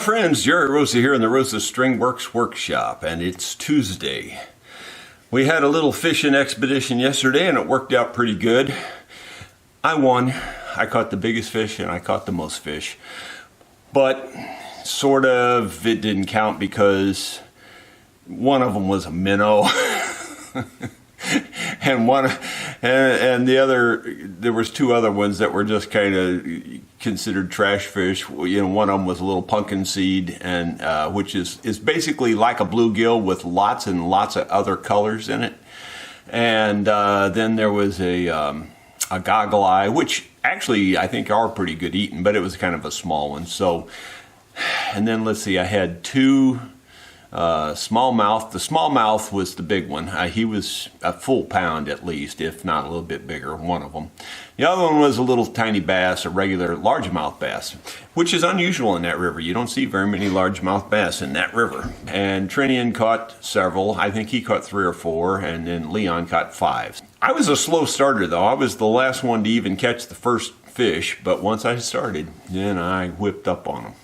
friends, Jerry Rosa here in the Rosa String Works Workshop, and it's Tuesday. We had a little fishing expedition yesterday and it worked out pretty good. I won. I caught the biggest fish and I caught the most fish. But sort of it didn't count because one of them was a minnow. and the other, there was two other ones that were just kind of considered trash fish. You know, one of them was a little pumpkin seed, and which is basically like a bluegill with lots and lots of other colors in it. And then there was a goggle eye, which actually I think are pretty good eating, but it was kind of a small one. So, and then let's see, I had two smallmouth. The smallmouth was the big one. He was a full pound at least, if not a little bit bigger, one of them. The other one was a little tiny bass, a regular largemouth bass, which is unusual in that river. You don't see very many largemouth bass in that river. And Trinian caught several. I think he caught 3 or 4, and then Leon caught 5. I was a slow starter though. I was the last one to even catch the first fish, but once I started, then I whipped up on them.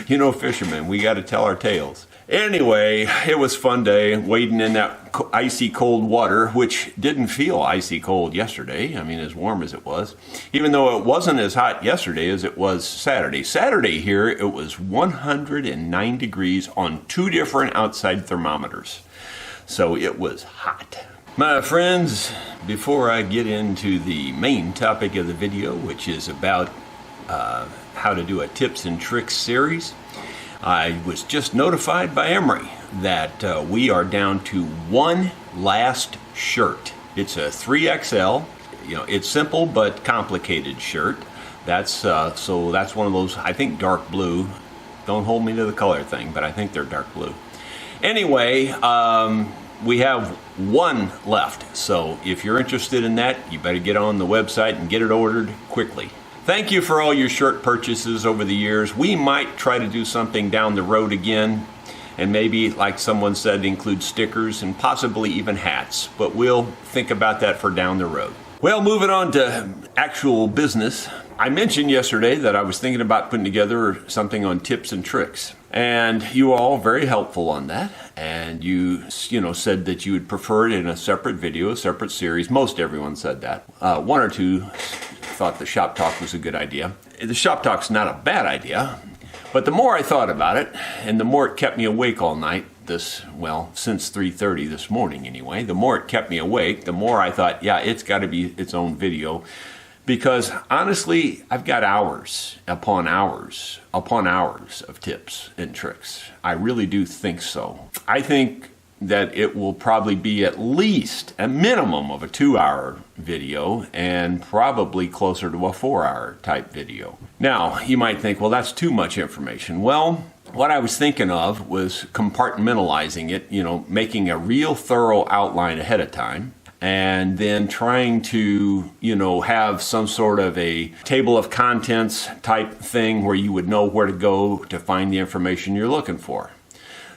You know, fishermen, we got to tell our tales. Anyway, it was a fun day wading in that icy cold water, which didn't feel icy cold yesterday. I mean, as warm as it was, even though it wasn't as hot yesterday as it was Saturday. Saturday here, it was 109 degrees on 2 different outside thermometers. So it was hot. My friends, before I get into the main topic of the video, which is about how to do a tips and tricks series, I was just notified by Emery that we are down to one last shirt. It's a 3XL. You know, it's simple but complicated shirt. That's so that's one of those, I think, dark blue. Don't hold me to the color thing, but I think they're dark blue. Anyway, we have one left. So if you're interested in that, you better get on the website and get it ordered quickly. Thank you for all your shirt purchases over the years. We might try to do something down the road again, and maybe, like someone said, include stickers and possibly even hats, but we'll think about that for down the road. Well, moving on to actual business. I mentioned yesterday that I was thinking about putting together something on tips and tricks, and you were all very helpful on that, and you said that you would prefer it in a separate video, a separate series. Most everyone said that. One or two thought the shop talk was a good idea. The shop talk's not a bad idea, but the more I thought about it, and the more it kept me awake all night, since 3:30 this morning anyway, the more it kept me awake, the more I thought, yeah, it's got to be its own video. Because honestly, I've got hours upon hours upon hours of tips and tricks. I really do think so. I think that it will probably be at least a minimum of a 2-hour video and probably closer to a 4-hour type video. Now, you might think, well, that's too much information. Well, what I was thinking of was compartmentalizing it, making a real thorough outline ahead of time, and then trying to, have some sort of a table of contents type thing where you would know where to go to find the information you're looking for.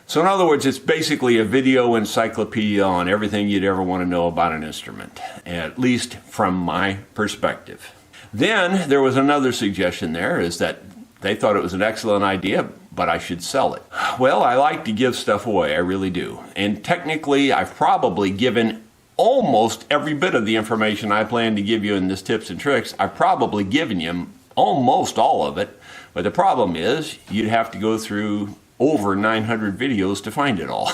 So in other words, it's basically a video encyclopedia on everything you'd ever want to know about an instrument, at least from my perspective. Then there was another suggestion there, is that they thought it was an excellent idea, but I should sell it. Well, I like to give stuff away, I really do. And technically, I've probably given almost every bit of the information I plan to give you in this tips and tricks. I've probably given you almost all of it, but the problem is you'd have to go through over 900 videos to find it all.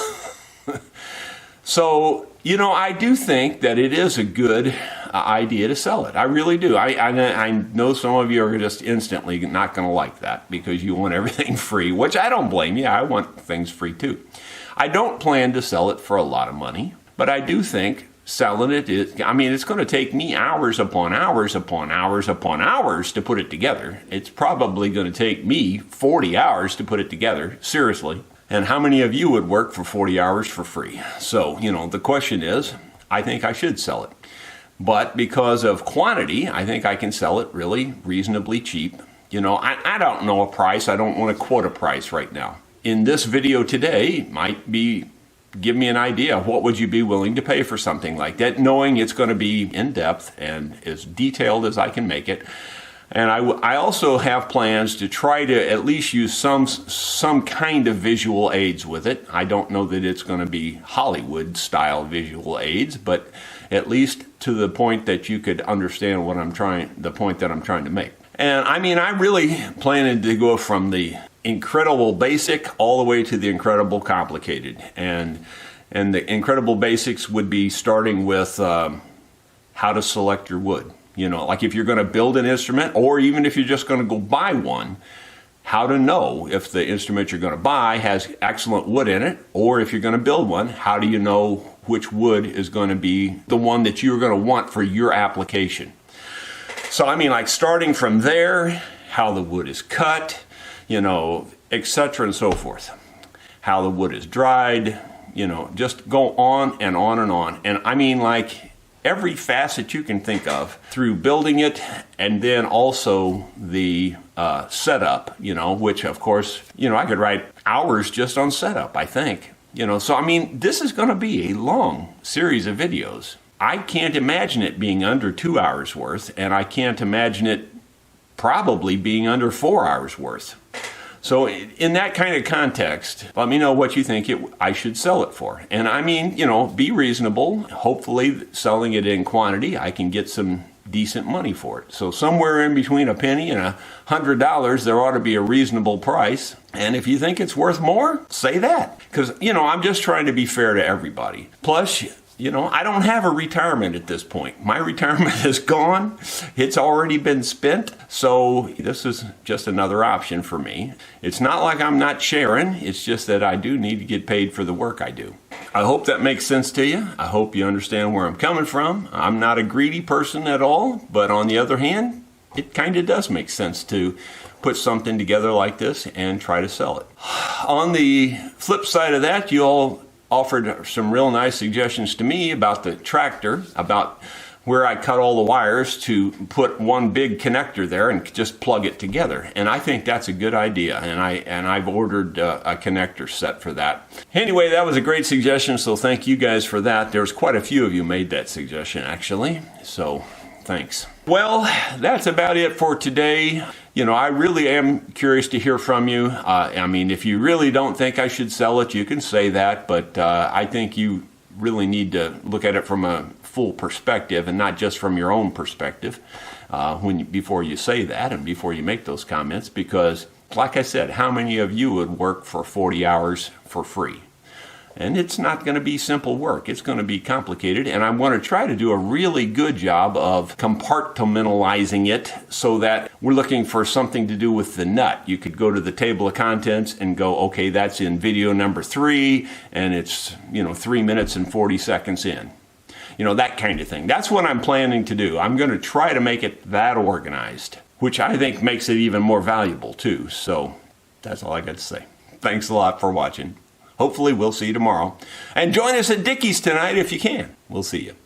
So, I do think that it is a good idea to sell it. I really do. I know some of you are just instantly not going to like that because you want everything free, which I don't blame you. I want things free too. I don't plan to sell it for a lot of money, but I do think selling it is, it's going to take me hours upon hours upon hours upon hours to put it together. It's probably going to take me 40 hours to put it together, seriously. And how many of you would work for 40 hours for free? So, the question is, I think I should sell it. But because of quantity, I think I can sell it really reasonably cheap. I don't know a price. I don't want to quote a price right now. In this video today might be give me an idea of what would you be willing to pay for something like that, knowing it's going to be in depth and as detailed as I can make it. And I also have plans to try to at least use some kind of visual aids with it. I don't know that it's going to be Hollywood style visual aids, but at least to the point that you could understand the point that I'm trying to make. And I mean, I really planning to go from the incredible basic all the way to the incredible complicated. And the incredible basics would be starting with how to select your wood. You know, like if you're going to build an instrument, or even if you're just going to go buy one, how to know if the instrument you're going to buy has excellent wood in it, or if you're going to build one, how do you know which wood is going to be the one that you're going to want for your application? So I mean, like starting from there, how the wood is cut, you know, etc. and so forth. How the wood is dried, you know, just go on and on and on. And I mean, like every facet you can think of through building it, and then also the setup, you know, which of course, you know, I could write hours just on setup, I think. You know, so I mean, this is going to be a long series of videos. I can't imagine it being under 2 hours worth, and I can't imagine it probably being under 4 hours worth. So in that kind of context, let me know what you think I should sell it for. And I mean, you know, be reasonable. Hopefully selling it in quantity, I can get some decent money for it. So somewhere in between a penny and $100, there ought to be a reasonable price. And if you think it's worth more, say that. Because, you know, I'm just trying to be fair to everybody. Plus, you know, I don't have a retirement at this point. My retirement is gone. It's already been spent. So this is just another option for me. It's not like I'm not sharing. It's just that I do need to get paid for the work I do. I hope that makes sense to you. I hope you understand where I'm coming from. I'm not a greedy person at all. But on the other hand, it kind of does make sense to put something together like this and try to sell it. On the flip side of that, you all offered some real nice suggestions to me about the tractor, about where I cut all the wires to put one big connector there and just plug it together. And I think that's a good idea. And I've ordered a connector set for that. Anyway, that was a great suggestion, so thank you guys for that. There's quite a few of you made that suggestion, actually. So thanks. Well, that's about it for today. You know, I really am curious to hear from you. I mean, if you really don't think I should sell it, you can say that, but I think you really need to look at it from a full perspective and not just from your own perspective before you say that and before you make those comments, because like I said, how many of you would work for 40 hours for free? And it's not going to be simple work. It's going to be complicated. And I want to try to do a really good job of compartmentalizing it so that we're looking for something to do with the nut. You could go to the table of contents and go, okay, that's in video number 3, and it's, 3 minutes and 40 seconds in. That kind of thing. That's what I'm planning to do. I'm going to try to make it that organized, which I think makes it even more valuable too. So that's all I got to say. Thanks a lot for watching. Hopefully we'll see you tomorrow. And join us at Dickey's tonight if you can. We'll see you.